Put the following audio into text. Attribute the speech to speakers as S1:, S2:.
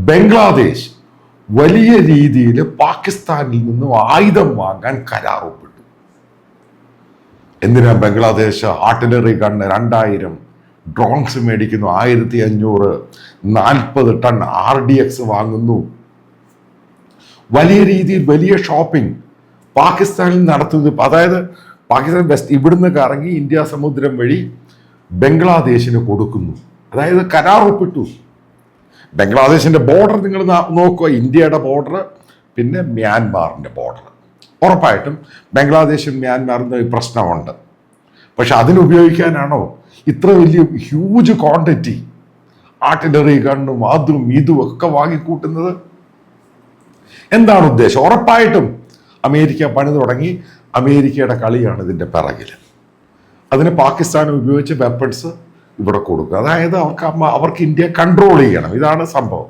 S1: ബംഗ്ലാദേശ് വലിയ രീതിയിൽ പാകിസ്ഥാനിൽ നിന്നും ആയുധം വാങ്ങാൻ കരാർ ഒപ്പിട്ടു. എന്തിനാ ബംഗ്ലാദേശ് ആർട്ടിലറി ഗണ്ണ് 2000 ഡ്രോൺസ് മേടിക്കുന്നു, 1500 40 ടൺ RDX വാങ്ങുന്നു. വലിയ രീതിയിൽ വലിയ ഷോപ്പിംഗ് പാകിസ്ഥാനിൽ നടത്തുന്നത്. അതായത് പാകിസ്ഥാൻ വെസ്റ്റ് ഇവിടുന്ന് കറങ്ങി ഇന്ത്യ സമുദ്രം വഴി ബംഗ്ലാദേശിന് കൊടുക്കുന്നു. അതായത് കരാർ ഒപ്പിട്ടു. ബംഗ്ലാദേശിന്റെ ബോർഡർ നിങ്ങൾ നോക്കുക, ഇന്ത്യയുടെ ബോർഡർ, പിന്നെ മ്യാൻമാറിന്റെ ബോർഡർ. ഉറപ്പായിട്ടും ബംഗ്ലാദേശും മ്യാൻമാറിന് പ്രശ്നമുണ്ട്. പക്ഷെ അതിനുപയോഗിക്കാനാണോ ഇത്ര വലിയ ഹ്യൂജ് ക്വാണ്ടിറ്റി ആർട്ടിലറി ഗണ്ണും അതും ഇതും ഒക്കെ വാങ്ങിക്കൂട്ടുന്നത്? എന്താണ് ഉദ്ദേശം? ഉറപ്പായിട്ടും അമേരിക്ക പണി തുടങ്ങി. അമേരിക്കയുടെ കളിയാണ് ഇതിന്റെ പിറകിൽ. അതിന് പാകിസ്ഥാൻ ഉപയോഗിച്ച് വെപ്പൺസ് ഇവിടെ കൊടുക്കുക. അതായത് അവർക്ക് ഇന്ത്യ കൺട്രോൾ ചെയ്യണം. ഇതാണ് സംഭവം.